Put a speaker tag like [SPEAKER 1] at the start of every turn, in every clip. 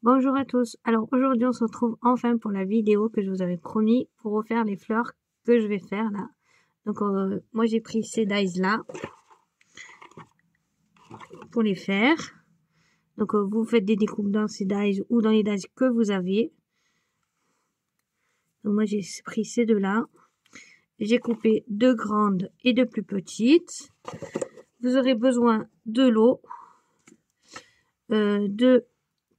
[SPEAKER 1] Bonjour à tous. Alors aujourd'hui on se retrouve enfin pour la vidéo que je vous avais promis pour refaire les fleurs que je vais faire là. Donc moi j'ai pris ces dies là pour les faire. Donc vous faites des découpes dans ces dies ou dans les dies que vous avez. Donc moi j'ai pris ces deux là. J'ai coupé deux grandes et deux plus petites. Vous aurez besoin de l'eau, de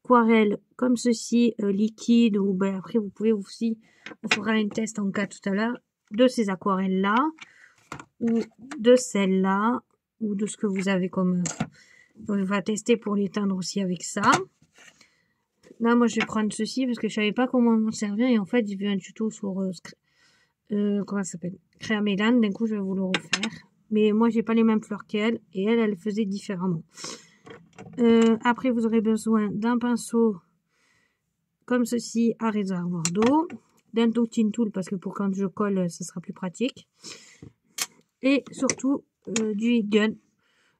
[SPEAKER 1] aquarelle comme ceci, liquide, ou ben après vous pouvez aussi, on fera un test en cas tout à l'heure, de ces aquarelles là ou de celle-là ou de ce que vous avez comme on va tester pour les teindre aussi avec ça. Là moi je vais prendre ceci parce que je savais pas comment m'en servir et en fait j'ai vu un tuto sur comment ça s'appelle, Créa Mélane. D'un coup je vais vous le refaire, mais moi j'ai pas les mêmes fleurs qu'elle et elle faisait différemment. Après vous aurez besoin d'un pinceau comme ceci à réservoir d'eau, d'un touching tool parce que pour quand je colle ce sera plus pratique, et surtout du heat gun.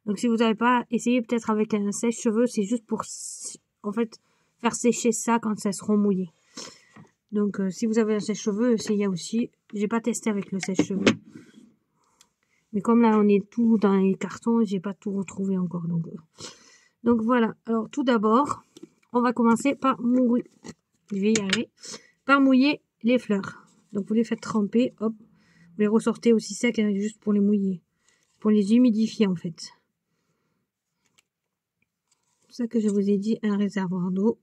[SPEAKER 1] Donc si vous n'avez pas essayé, peut-être avec un sèche-cheveux, c'est juste pour en fait faire sécher ça quand ça seront mouillés. Donc si vous avez un sèche-cheveux, essayez aussi. J'ai pas testé avec le sèche-cheveux, mais comme là on est tout dans les cartons, j'ai pas tout retrouvé encore. Donc voilà. Alors tout d'abord on va commencer par mouiller. Je vais y arriver. Par mouiller les fleurs. Donc vous les faites tremper, hop, vous les ressortez aussi secs hein, juste pour les mouiller, pour les humidifier en fait. C'est pour ça que je vous ai dit un réservoir d'eau,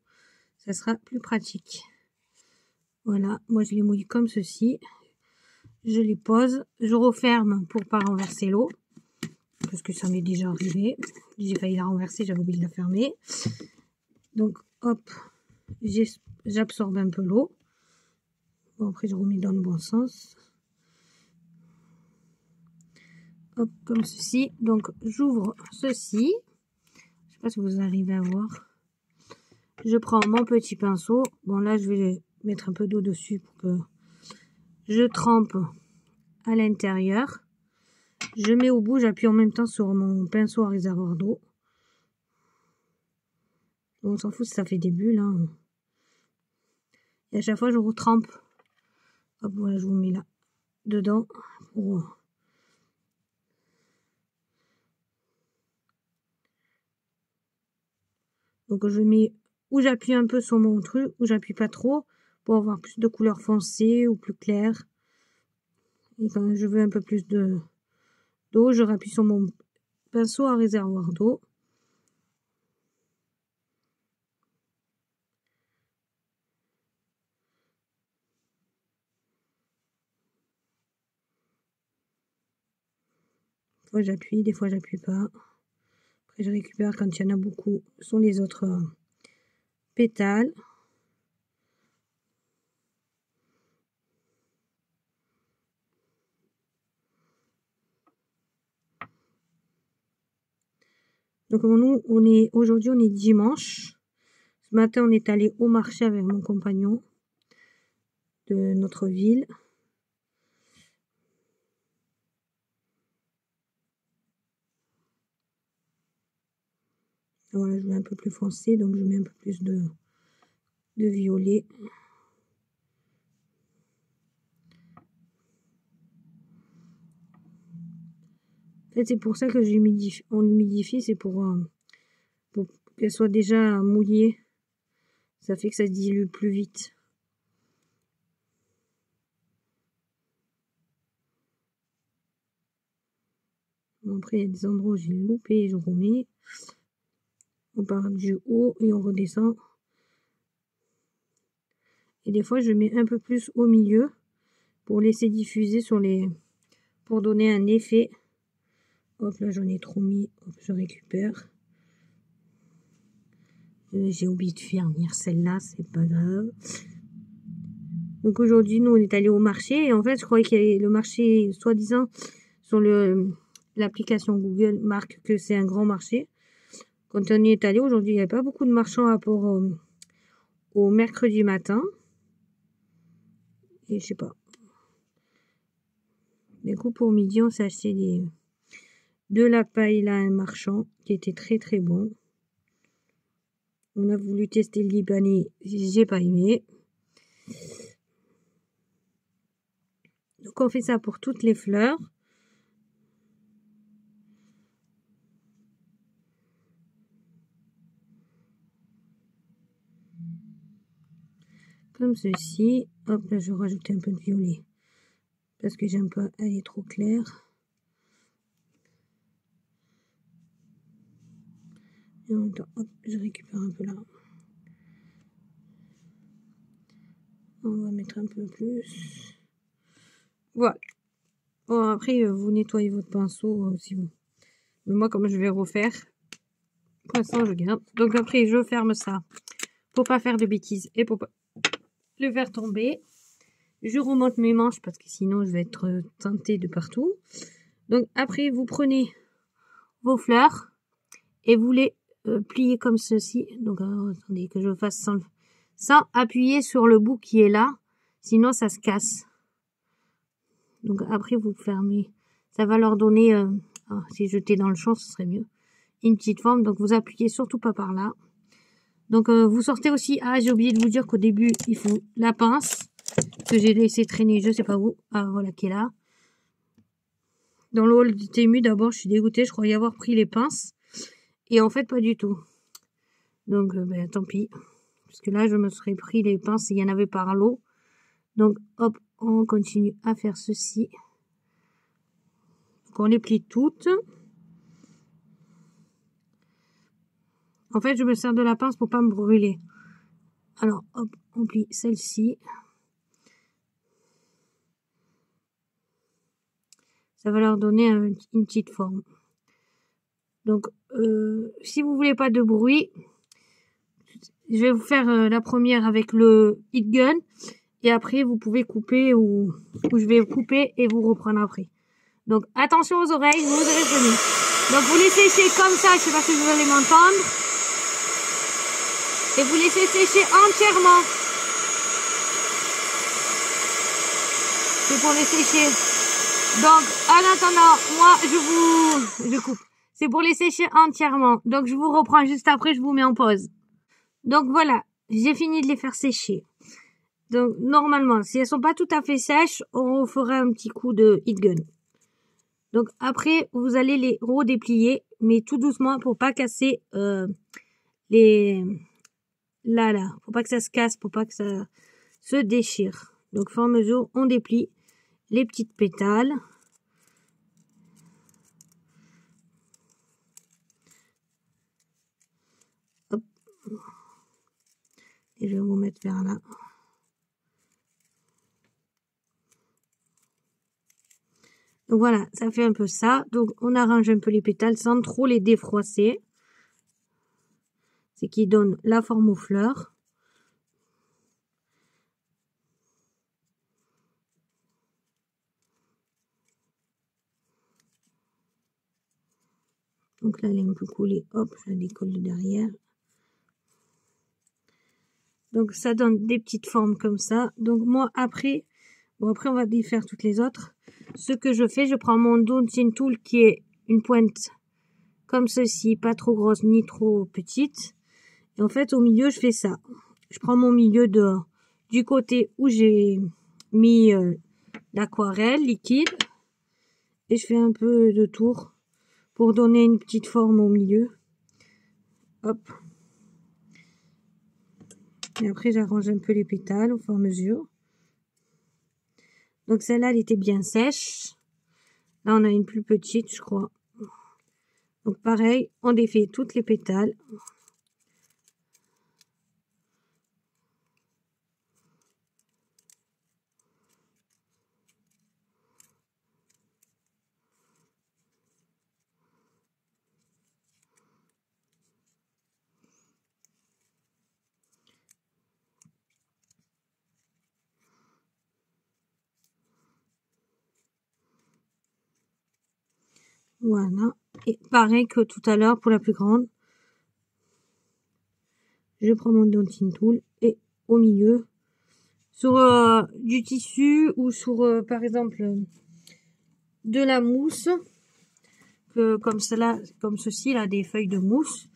[SPEAKER 1] ça sera plus pratique. Voilà, moi je les mouille comme ceci, je les pose, je referme pour pas renverser l'eau, parce que ça m'est déjà arrivé, j'ai failli la renverser, j'avais oublié de la fermer. Donc hop, j'absorbe un peu l'eau. Bon, après je remets dans le bon sens. Hop, comme ceci. Donc j'ouvre ceci. Je sais pas si vous arrivez à voir. Je prends mon petit pinceau. Bon là je vais mettre un peu d'eau dessus pour que je trempe à l'intérieur. Je mets au bout, j'appuie en même temps sur mon pinceau à réservoir d'eau. On s'en fout si ça fait des bulles. Hein. Et à chaque fois je retrempe. Hop, voilà, je vous mets là dedans. Pour... Donc je mets où j'appuie un peu sur mon truc, où j'appuie pas trop, pour avoir plus de couleur foncée ou plus claire. Et quand je veux un peu plus d'eau, je rappuie sur mon pinceau à réservoir d'eau. Des fois j'appuie, des fois j'appuie pas. Après je récupère quand il y en a beaucoup sur les autres pétales. Donc nous, aujourd'hui on est dimanche. Ce matin on est allé au marché avec mon compagnon de notre ville. Voilà, je veux un peu plus foncé, donc je mets un peu plus de violet. En fait, c'est pour ça que on l'humidifie, c'est pour qu'elle soit déjà mouillée. Ça fait que ça se dilue plus vite. Bon, après, il y a des endroits où j'ai loupé, je remets. On part du haut et on redescend. Et des fois, je mets un peu plus au milieu pour laisser diffuser sur les... pour donner un effet. Hop, là, j'en ai trop mis. Hop, je récupère. J'ai oublié de finir celle-là, c'est pas grave. Donc aujourd'hui, nous, on est allé au marché. Et en fait, je croyais qu'il y avait le marché, soi-disant, sur l'application Google, marque que c'est un grand marché. Quand on y est allé aujourd'hui, il n'y avait pas beaucoup de marchands à rapport au mercredi matin. Et je sais pas. Du coup, pour midi, on s'est acheté de la paille là, un marchand, qui était très très bon. On a voulu tester le libanais, j'ai pas aimé. Donc on fait ça pour toutes les fleurs. Comme ceci. Hop, là je vais rajouter un peu de violet. Parce que j'aime pas, elle est trop claire. Et en même temps, hop, je récupère un peu là. On va mettre un peu plus. Voilà. Bon, après, vous nettoyez votre pinceau si vous. Mais moi, comme je vais refaire, pour l'instant, je garde. Donc après, je ferme ça pour pas faire de bêtises et pour pas le faire tomber. Je remonte mes manches parce que sinon, je vais être teintée de partout. Donc après, vous prenez vos fleurs et vous les pliez comme ceci. Donc, alors, attendez que je fasse sans appuyer sur le bout qui est là. Sinon, ça se casse. Donc après, vous fermez. Ça va leur donner, si jeter dans le champ, ce serait mieux, une petite forme. Donc vous appuyez surtout pas par là. Donc vous sortez aussi. Ah, j'ai oublié de vous dire qu'au début, il faut la pince que j'ai laissé traîner, je sais pas où. Ah, voilà qui est là. Dans le hall du Temu, d'abord, je suis dégoûtée. Je croyais avoir pris les pinces. Et en fait, pas du tout. Donc, ben, tant pis. Parce que là, je me serais pris les pinces. Il y en avait par lot. Donc, hop, on continue à faire ceci. Donc, on les plie toutes. En fait, je me sers de la pince pour pas me brûler. Alors, hop, on plie celle-ci. Ça va leur donner une petite forme. Donc, si vous voulez pas de bruit, je vais vous faire la première avec le heat gun. Et après, vous pouvez couper ou je vais couper et vous reprendre après. Donc, attention aux oreilles, vous aurez reconnu. Donc, vous les séchez comme ça, je sais pas si vous allez m'entendre. Et vous laissez sécher entièrement. C'est pour les sécher. Donc, en attendant, moi, je coupe. C'est pour les sécher entièrement. Donc, je vous reprends juste après, je vous mets en pause. Donc, voilà. J'ai fini de les faire sécher. Donc, normalement, si elles sont pas tout à fait sèches, on fera un petit coup de heat gun. Donc, après, vous allez les redéplier, mais tout doucement pour pas casser les... Là. Faut pas que ça se casse, faut pas que ça se déchire. Donc, au fur et à mesure, on déplie les petites pétales. Hop. Et je vais vous mettre vers là. Donc voilà, ça fait un peu ça. Donc on arrange un peu les pétales sans trop les défroisser. C'est qui donne la forme aux fleurs. Donc là, elle est un peu collée. Hop, je la décolle de derrière. Donc ça donne des petites formes comme ça. Donc moi après, on va défaire toutes les autres. Ce que je fais, je prends mon Dancing Tool qui est une pointe comme ceci, pas trop grosse ni trop petite. Et en fait, au milieu, je fais ça. Je prends mon milieu du côté où j'ai mis l'aquarelle liquide. Et je fais un peu de tour pour donner une petite forme au milieu. Hop. Et après, j'arrange un peu les pétales au fur et à mesure. Donc celle-là, elle était bien sèche. Là, on a une plus petite, je crois. Donc pareil, on défait toutes les pétales. Voilà. Et pareil que tout à l'heure pour la plus grande. Je prends mon Dancing Tool et au milieu, sur du tissu ou sur, par exemple, de la mousse, comme ceci, là, des feuilles de mousse.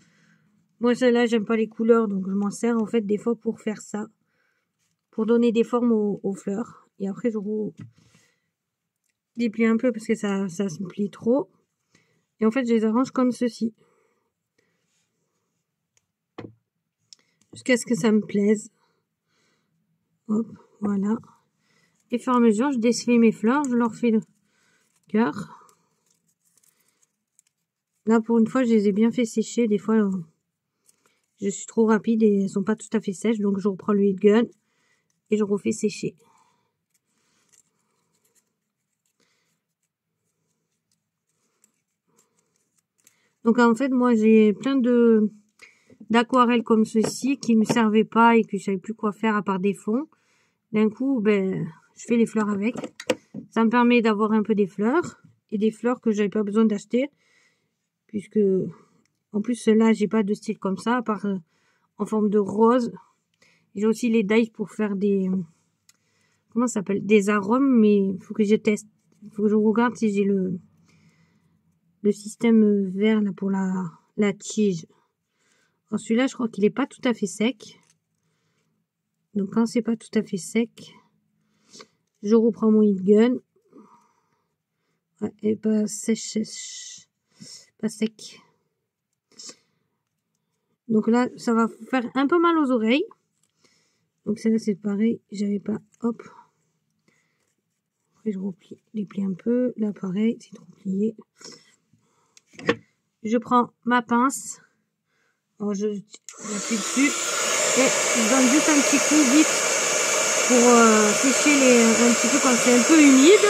[SPEAKER 1] Moi, celle-là, j'aime pas les couleurs, donc je m'en sers en fait des fois pour faire ça. Pour donner des formes aux fleurs. Et après, je déplie un peu parce que ça se plie trop. Et en fait, je les arrange comme ceci. Jusqu'à ce que ça me plaise. Hop, voilà. Et au fur et à mesure, je défais mes fleurs, je leur fais le cœur. Là, pour une fois, je les ai bien fait sécher. Des fois, je suis trop rapide et elles sont pas tout à fait sèches. Donc, je reprends le heat gun et je refais sécher. Donc, en fait, moi, j'ai plein d'aquarelles comme ceci qui me servaient pas et que je savais plus quoi faire à part des fonds. D'un coup, ben, je fais les fleurs avec. Ça me permet d'avoir un peu des fleurs et des fleurs que j'avais pas besoin d'acheter puisque en plus celle-là j'ai pas de style comme ça à part en forme de rose. J'ai aussi les dies pour faire des comment ça s'appelle, des arômes, mais il faut que je teste. Il faut que je regarde si j'ai le système vert là pour la tige. Alors celui-là, je crois qu'il est pas tout à fait sec. Donc quand c'est pas tout à fait sec, je reprends mon heat gun. Ouais, et pas sèche, pas sec. Donc là, ça va faire un peu mal aux oreilles. Donc celle-là, c'est pareil. J'avais pas, hop. Après, je replie, les plie un peu. Là, pareil, c'est trop plié. Je prends ma pince. Alors, j'appuie dessus. Et je donne juste un petit coup vite pour sécher un petit peu quand c'est un peu humide.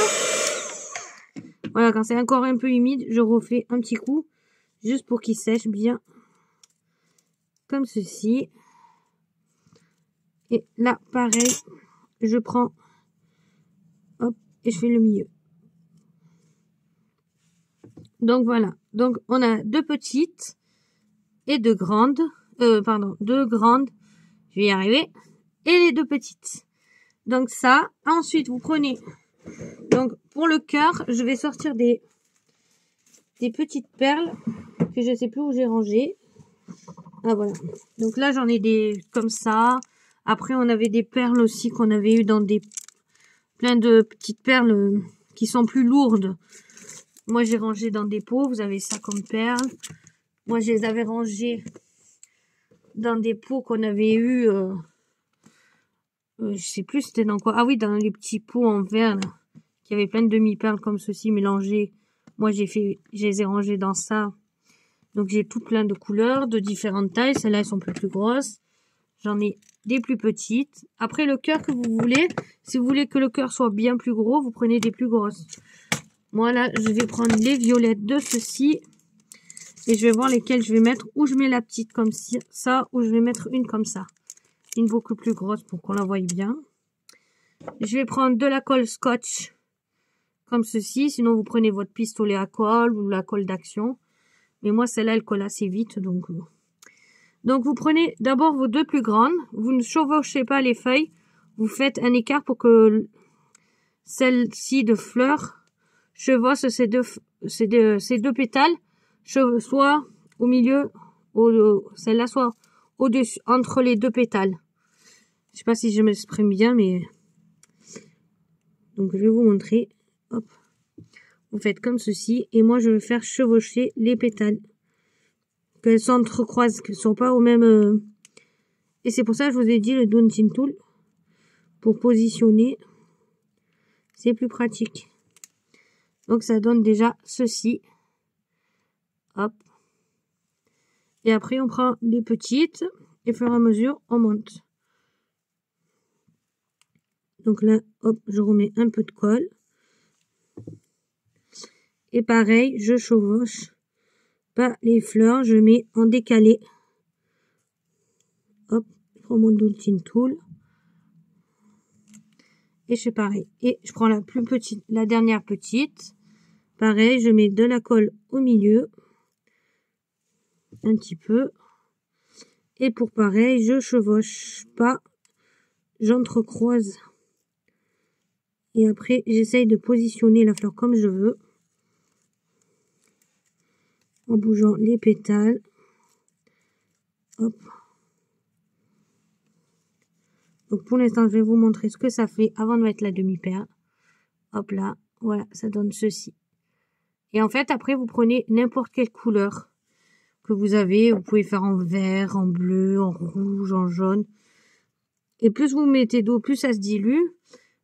[SPEAKER 1] Voilà, quand c'est encore un peu humide, je refais un petit coup. Juste pour qu'il sèche bien. Comme ceci. Et là, pareil, je prends, hop, et je fais le milieu. Donc voilà. Donc on a deux petites et deux grandes. Deux grandes. Je vais y arriver. Et les deux petites. Donc ça. Ensuite, vous prenez. Donc pour le cœur, je vais sortir des petites perles que je sais plus où j'ai rangé. Ah voilà. Donc là, j'en ai des comme ça. Après, on avait des perles aussi qu'on avait eu dans plein de petites perles qui sont plus lourdes. Moi, j'ai rangé dans des pots. Vous avez ça comme perles. Moi, je les avais rangées dans des pots qu'on avait eu. Je sais plus c'était dans quoi. Ah oui, dans les petits pots en verre, là, qui avaient plein de demi-perles comme ceci mélangées. Moi, je les ai rangées dans ça. Donc, j'ai tout plein de couleurs, de différentes tailles. Celles-là, elles sont plus grosses. J'en ai des plus petites. Après, le cœur que vous voulez, si vous voulez que le cœur soit bien plus gros, vous prenez des plus grosses. Moi, là, je vais prendre les violettes de ceci. Et je vais voir lesquelles je vais mettre. Ou je mets la petite comme ça, ou je vais mettre une comme ça. Une beaucoup plus grosse pour qu'on la voie bien. Je vais prendre de la colle scotch comme ceci. Sinon, vous prenez votre pistolet à colle ou la colle d'action. Mais moi, celle-là, elle colle assez vite. Donc, vous prenez d'abord vos deux plus grandes. Vous ne chevauchez pas les feuilles. Vous faites un écart pour que celle-ci de fleurs chevauche ces deux pétales. Soit au milieu, celle-là soit au-dessus, entre les deux pétales. Je sais pas si je m'exprime bien, mais donc je vais vous montrer. Hop, vous faites comme ceci, et moi je vais faire chevaucher les pétales, qu'elles s'entrecroisent, qu'elles sont pas au même. Et c'est pour ça que je vous ai dit le Dancing Tool pour positionner, c'est plus pratique. Donc ça donne déjà ceci. Hop. Et après, on prend les petites et au fur et à mesure, on monte. Donc là, hop, je remets un peu de colle. Et pareil, je chevauche pas les fleurs, je mets en décalé. Hop, je prends mon Dancing Tool. Et je fais pareil. Et je prends la plus petite, la dernière petite. Pareil, je mets de la colle au milieu. Un petit peu. Et pour pareil, je chevauche pas. J'entrecroise. Et après, j'essaye de positionner la fleur comme je veux. En bougeant les pétales. Hop. Donc pour l'instant, je vais vous montrer ce que ça fait avant de mettre la demi-perle. Hop là, voilà, ça donne ceci. Et en fait, après, vous prenez n'importe quelle couleur que vous avez. Vous pouvez faire en vert, en bleu, en rouge, en jaune. Et plus vous mettez d'eau, plus ça se dilue.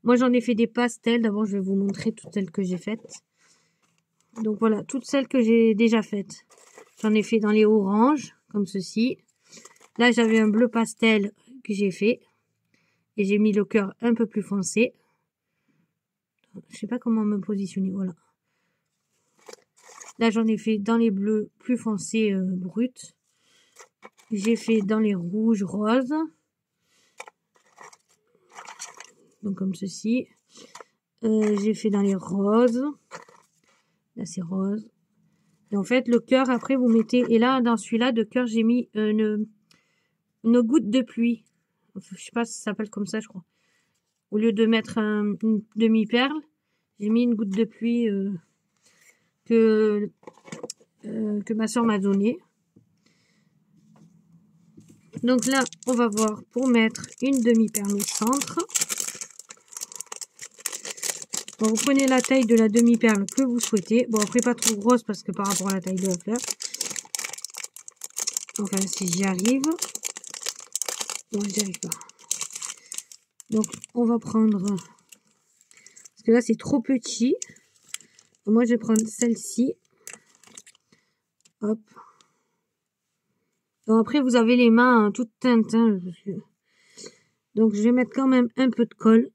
[SPEAKER 1] Moi, j'en ai fait des pastels. D'abord, je vais vous montrer toutes celles que j'ai faites. Donc voilà, toutes celles que j'ai déjà faites. J'en ai fait dans les oranges, comme ceci. Là, j'avais un bleu pastel que j'ai fait. Et j'ai mis le cœur un peu plus foncé. Je sais pas comment me positionner, voilà. Là, j'en ai fait dans les bleus plus foncés bruts. J'ai fait dans les rouges roses. Donc comme ceci. J'ai fait dans les roses. Là, c'est rose. Et en fait, le cœur, après, vous mettez... Et là, dans celui-là, de cœur, j'ai mis une goutte de pluie. Enfin, je sais pas si ça s'appelle comme ça, je crois. Au lieu de mettre une demi-perle, j'ai mis une goutte de pluie que ma soeur m'a donné. Donc là, on va voir pour mettre une demi-perle au centre. Bon, vous prenez la taille de la demi-perle que vous souhaitez. Bon, après, pas trop grosse parce que par rapport à la taille de la fleur. Enfin, si j'y arrive. Non, j'y arrive pas. Donc, on va prendre... Parce que là, c'est trop petit. Moi, je vais prendre celle-ci. Hop. Donc, après, vous avez les mains toutes teintes. Hein, donc, je vais mettre quand même un peu de colle.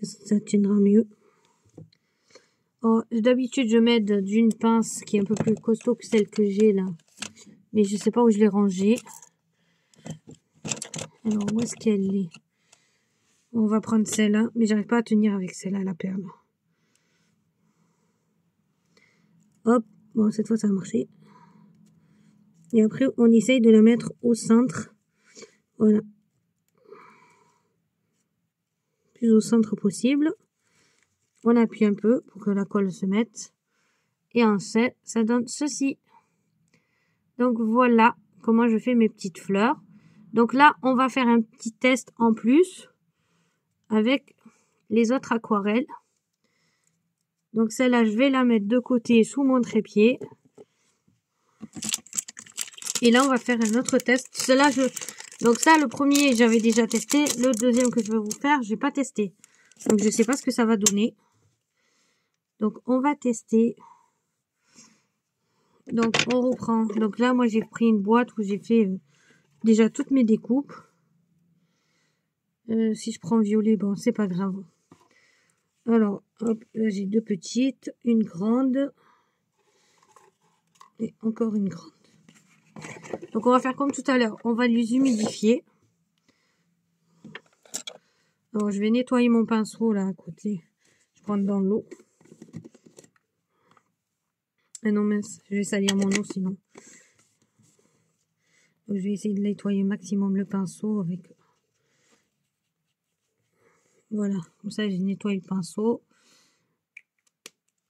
[SPEAKER 1] Ça tiendra mieux. Oh, d'habitude, je m'aide d'une pince qui est un peu plus costaud que celle que j'ai là. Mais je sais pas où je l'ai rangée. Alors, où est-ce qu'elle est? On va prendre celle-là. Mais j'arrive pas à tenir avec celle-là, la perle. Hop. Bon, cette fois, ça a marché. Et après, on essaye de la mettre au centre. Voilà. Plus au centre possible. On appuie un peu pour que la colle se mette. Et ensuite, ça donne ceci. Donc voilà comment je fais mes petites fleurs. Donc là, on va faire un petit test en plus avec les autres aquarelles. Donc celle-là, je vais la mettre de côté sous mon trépied. Et là, on va faire un autre test. Donc ça, le premier, j'avais déjà testé. Le deuxième que je vais vous faire, je n'ai pas testé. Donc je ne sais pas ce que ça va donner. Donc on va tester. Donc on reprend. Donc là, moi, j'ai pris une boîte où j'ai fait déjà toutes mes découpes. Si je prends violet, bon, c'est pas grave. Alors, hop, là, j'ai deux petites, une grande et encore une grande. Donc, on va faire comme tout à l'heure. On va les humidifier. Alors, je vais nettoyer mon pinceau, là, à côté. Je prends dans l'eau. Ah non, mince, je vais salir mon eau, sinon. Donc, je vais essayer de nettoyer au maximum le pinceau avec... Voilà, comme ça, j'ai nettoyé le pinceau.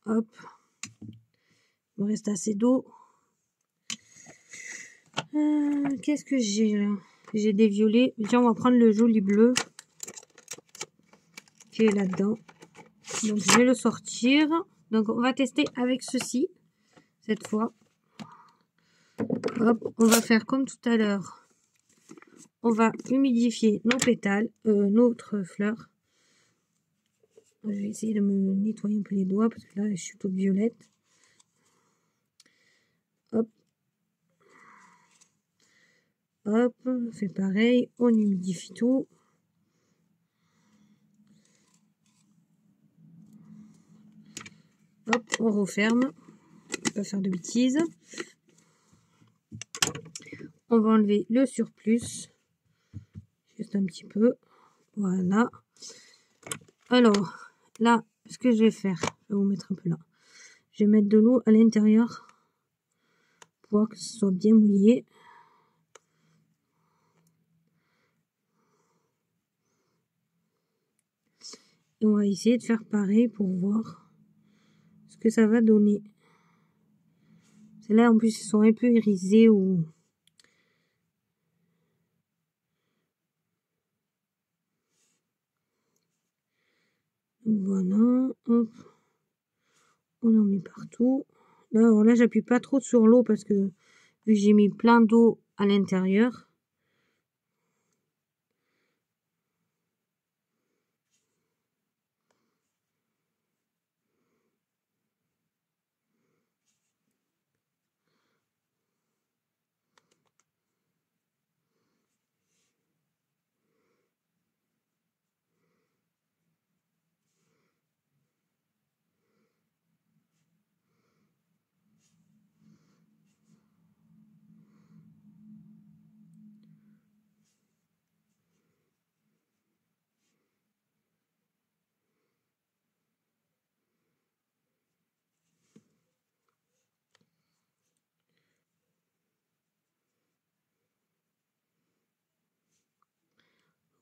[SPEAKER 1] Hop. Il me reste assez d'eau. Qu'est-ce que j'ai là? J'ai des violets. Tiens, on va prendre le joli bleu qui est là-dedans. Donc, je vais le sortir. Donc, on va tester avec ceci, cette fois. Hop, on va faire comme tout à l'heure. On va humidifier nos pétales, notre fleur. Je vais essayer de me nettoyer un peu les doigts parce que là, je suis toute violette. Hop. Hop, on fait pareil. On humidifie tout. Hop, on referme. Pas faire de bêtises. On va enlever le surplus. Juste un petit peu. Voilà. Alors, là, ce que je vais faire, je vais vous mettre un peu là. Je vais mettre de l'eau à l'intérieur pour voir que ce soit bien mouillé. Et on va essayer de faire pareil pour voir ce que ça va donner. Celles-là, en plus, ils sont un peu irisés ou Voilà, hop. On en met partout. Là, alors là, j'appuie pas trop sur l'eau parce que vu que j'ai mis plein d'eau à l'intérieur.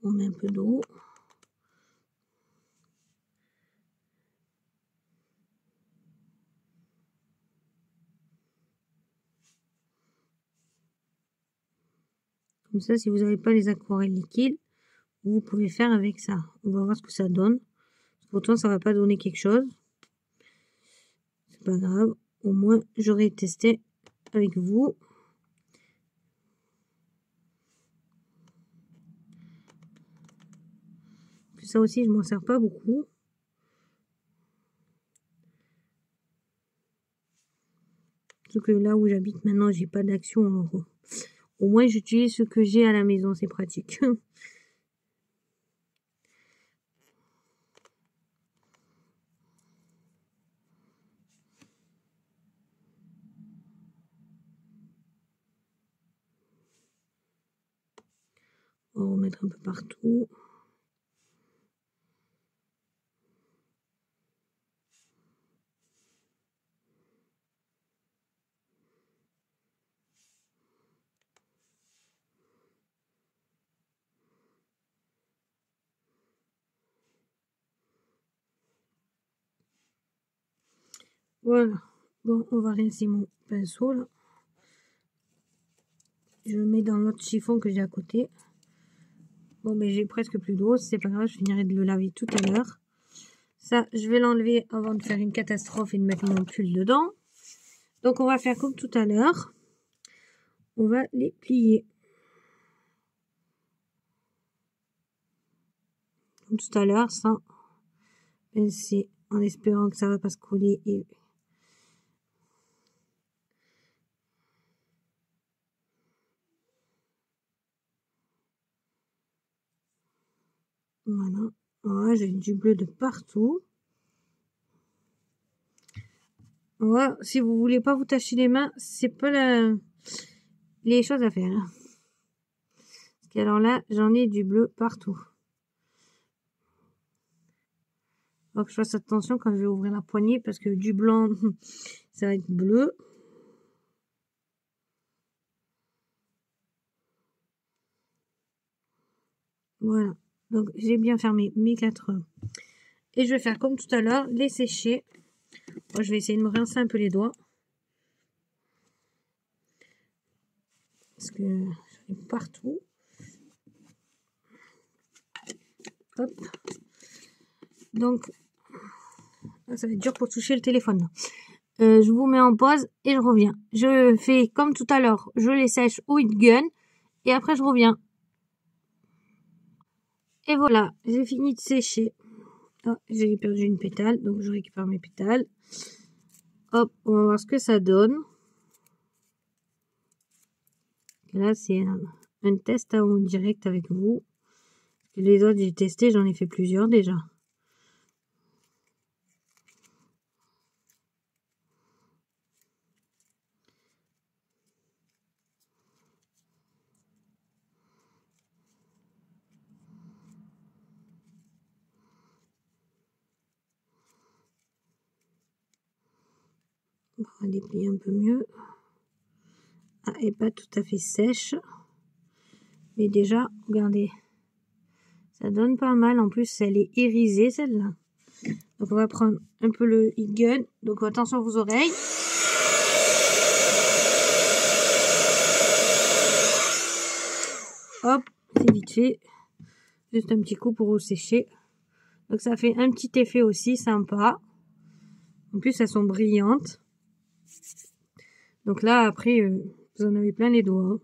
[SPEAKER 1] On met un peu d'eau. Comme ça, si vous n'avez pas les aquarelles liquides, vous pouvez faire avec ça. On va voir ce que ça donne. Pourtant, ça va pas donner quelque chose. C'est pas grave. Au moins, j'aurai testé avec vous. Ça aussi, je m'en sers pas beaucoup. Sauf que là où j'habite maintenant, j'ai pas d'action. Alors, au moins, j'utilise ce que j'ai à la maison. C'est pratique. On va remettre un peu partout. Voilà. Bon, on va rincer mon pinceau là. Je le mets dans l'autre chiffon que j'ai à côté. Bon, mais j'ai presque plus d'eau. C'est pas grave, je finirai de le laver tout à l'heure. Ça, je vais l'enlever avant de faire une catastrophe et de mettre mon pull dedans. Donc, on va faire comme tout à l'heure. On va les plier. Comme tout à l'heure, sans pincer, en espérant que ça va pas se coller et voilà. Voilà, j'ai du bleu de partout. Voilà, si vous voulez pas vous tacher les mains, c'est pas les choses à faire. Parce qu'alors là, j'en ai du bleu partout. Faut que je fasse attention quand je vais ouvrir la poignée parce que du blanc, ça va être bleu. Voilà. Donc, j'ai bien fermé mes 4. Et je vais faire comme tout à l'heure, les sécher. Moi, je vais essayer de me rincer un peu les doigts. Parce que j'en ai partout. Hop. Donc, ça va être dur pour toucher le téléphone. Je vous mets en pause et je reviens. Je fais comme tout à l'heure. Je les sèche au heat gun. Et après, je reviens. Et voilà, j'ai fini de sécher. Oh, j'ai perdu une pétale, donc je récupère mes pétales. Hop, on va voir ce que ça donne. Et là, c'est un test en direct avec vous. Les autres, j'ai testé, j'en ai fait plusieurs déjà. On va déplier un peu mieux. Ah, elle n'est pas tout à fait sèche. Mais déjà, regardez. Ça donne pas mal. En plus, elle est irisée, celle-là. Donc, on va prendre un peu le heat gun. Donc, attention à vos oreilles. Hop, c'est vite fait. Juste un petit coup pour vous sécher. Donc ça fait un petit effet aussi sympa. En plus, elles sont brillantes. Donc là, après, vous en avez plein les doigts. Hein.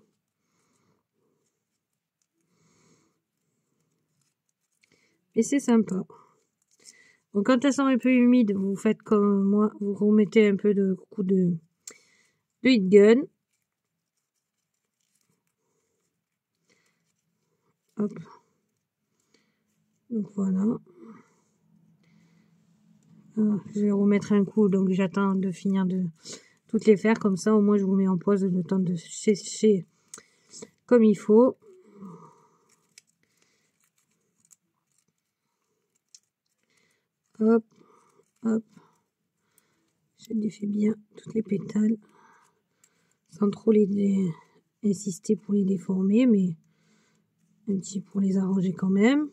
[SPEAKER 1] Et c'est sympa. Donc quand elles sont un peu humides, vous faites comme moi, vous remettez un peu de coup de heat gun. Hop. Donc voilà. Je vais remettre un coup, donc j'attends de finir de toutes les faire. Comme ça, au moins, je vous mets en pause le temps de sécher comme il faut. Hop, hop. Je défais bien toutes les pétales. Sans trop les insister pour les déformer, mais un petit pour les arranger quand même.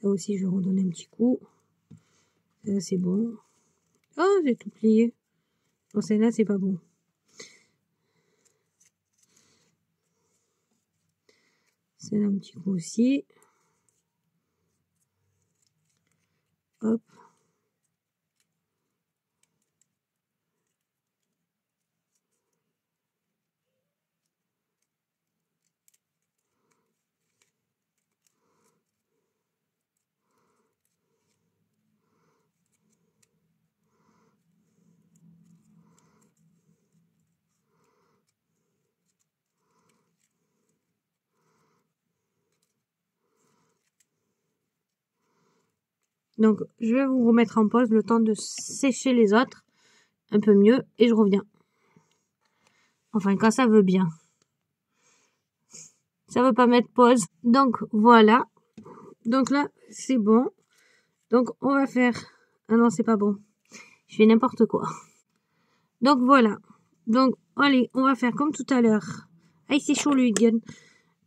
[SPEAKER 1] Ça aussi, je vais redonner un petit coup. Là, c'est bon. Oh, j'ai tout plié. Bon, celle-là, c'est pas bon. Celle-là, un petit coup aussi. Hop. Donc, je vais vous remettre en pause le temps de sécher les autres un peu mieux et je reviens. Enfin, quand ça veut bien. Ça veut pas mettre pause. Donc, voilà. Donc là, c'est bon. Donc, on va faire... Ah non, c'est pas bon. Je fais n'importe quoi. Donc, voilà. Donc, allez, on va faire comme tout à l'heure. Ah, c'est chaud le gun.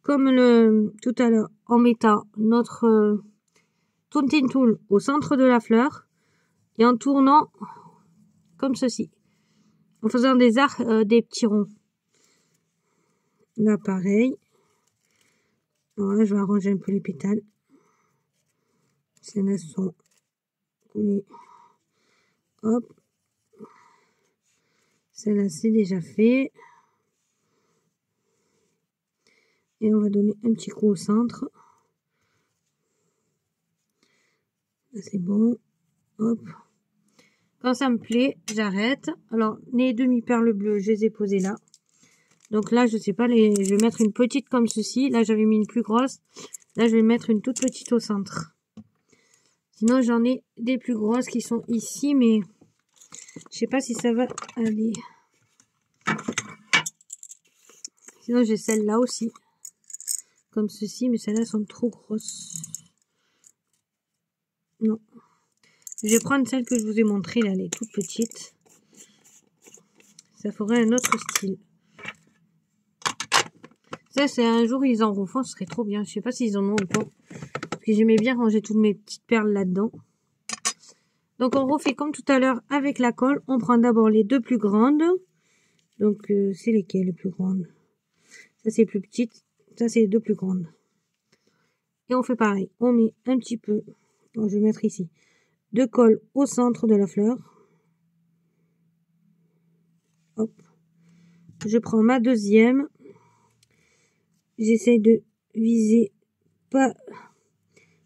[SPEAKER 1] Comme tout à l'heure, en mettant notre Tourting Tool au centre de la fleur et en tournant comme ceci. En faisant des arcs, des petits ronds. Là, pareil. Voilà, je vais arranger un peu les pétales. Celles-là sont collées. Hop. Celle-là, c'est déjà fait. Et on va donner un petit coup au centre. Là, c'est bon. Hop. Quand ça me plaît, j'arrête. Alors, les demi-perles bleues, je les ai posées là. Donc là, je sais pas, je vais mettre une petite comme ceci. Là, j'avais mis une plus grosse. Là, je vais mettre une toute petite au centre. Sinon, j'en ai des plus grosses qui sont ici, mais je sais pas si ça va aller. Sinon, j'ai celle-là aussi. Comme ceci, mais celles-là sont trop grosses. Non. Je vais prendre celle que je vous ai montrée, là, elle est toute petite. Ça ferait un autre style. Ça, c'est un jour, ils en refont, ce serait trop bien. Je sais pas s'ils en ont ou pas. Parce que j'aimais bien ranger toutes mes petites perles là-dedans. Donc, on refait comme tout à l'heure avec la colle. On prend d'abord les deux plus grandes. Donc, c'est lesquelles les plus grandes? Ça, c'est plus petite. Ça, c'est les deux plus grandes. Et on fait pareil. On met un petit peu, bon, je vais mettre ici, de colle au centre de la fleur. Hop. Je prends ma deuxième. J'essaie de viser pas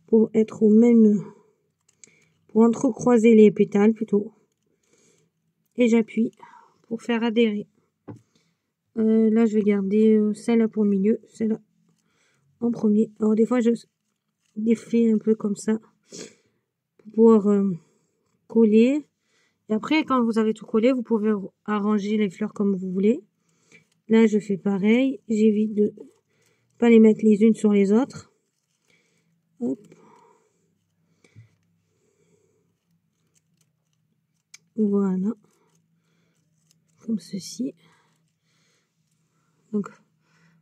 [SPEAKER 1] pour être au même, pour entrecroiser les pétales plutôt. Et j'appuie pour faire adhérer. Là, je vais garder celle-là pour le milieu, celle-là en premier. Alors, des fois, je défais un peu comme ça pour pouvoir coller. Et après, quand vous avez tout collé, vous pouvez arranger les fleurs comme vous voulez. Là, je fais pareil. J'évite de pas les mettre les unes sur les autres. Hop. Voilà. Comme ceci. Donc,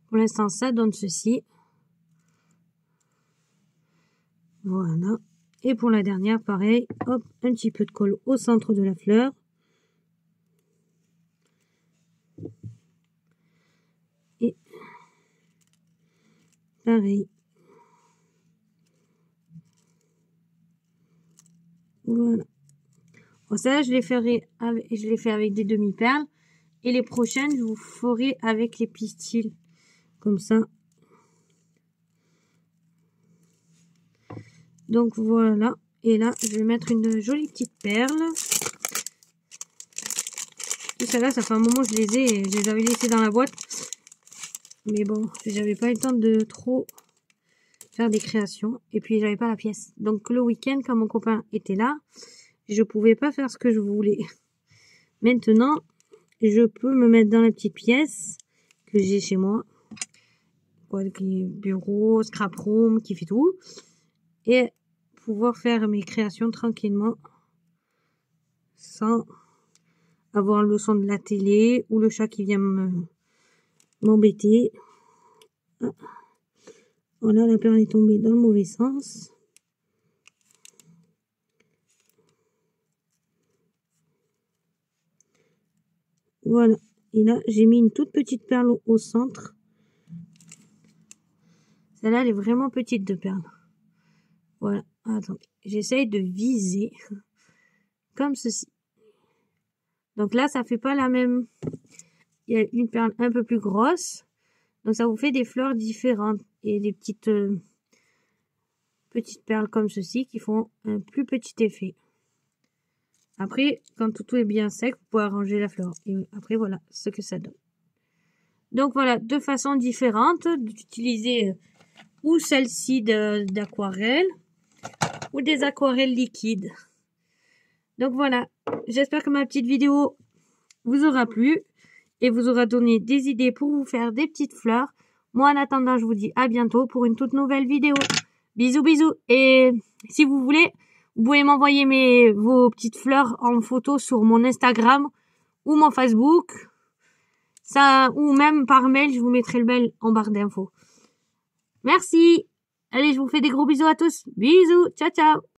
[SPEAKER 1] pour l'instant, ça donne ceci. Voilà. Et pour la dernière, pareil. Hop, un petit peu de colle au centre de la fleur. Et pareil. Voilà. Bon, ça, je les fais avec des demi-perles. Et les prochaines, je vous ferai avec les pistils. Comme ça. Donc voilà. Et là, je vais mettre une jolie petite perle. Et celle-là, ça fait un moment que je les avais laissées dans la boîte. Mais bon, j'avais pas eu le temps de trop faire des créations. Et puis, j'avais pas la pièce. Donc le week-end, quand mon copain était là, je pouvais pas faire ce que je voulais. Maintenant, je peux me mettre dans la petite pièce que j'ai chez moi. Bureau, scrap room, qui fait tout. Et pouvoir faire mes créations tranquillement. Sans avoir le son de la télé ou le chat qui vient m'embêter. Voilà, la perle est tombée dans le mauvais sens. Voilà. Et là, j'ai mis une toute petite perle au centre. Celle-là, elle est vraiment petite de perle. Voilà. Attendez. J'essaye de viser. Comme ceci. Donc là, ça fait pas la même. Il y a une perle un peu plus grosse. Donc ça vous fait des fleurs différentes. Et des petites perles comme ceci qui font un plus petit effet. Après, quand tout est bien sec, vous pouvez arranger la fleur. Et après, voilà ce que ça donne. Donc voilà, deux façons différentes d'utiliser ou celle-ci d'aquarelle ou des aquarelles liquides. Donc voilà, j'espère que ma petite vidéo vous aura plu et vous aura donné des idées pour vous faire des petites fleurs. Moi, en attendant, je vous dis à bientôt pour une toute nouvelle vidéo. Bisous, bisous. Et si vous voulez, vous pouvez m'envoyer vos petites fleurs en photo sur mon Instagram ou mon Facebook. Ça, ou même par mail, je vous mettrai le mail en barre d'infos. Merci. Allez, je vous fais des gros bisous à tous. Bisous. Ciao, ciao.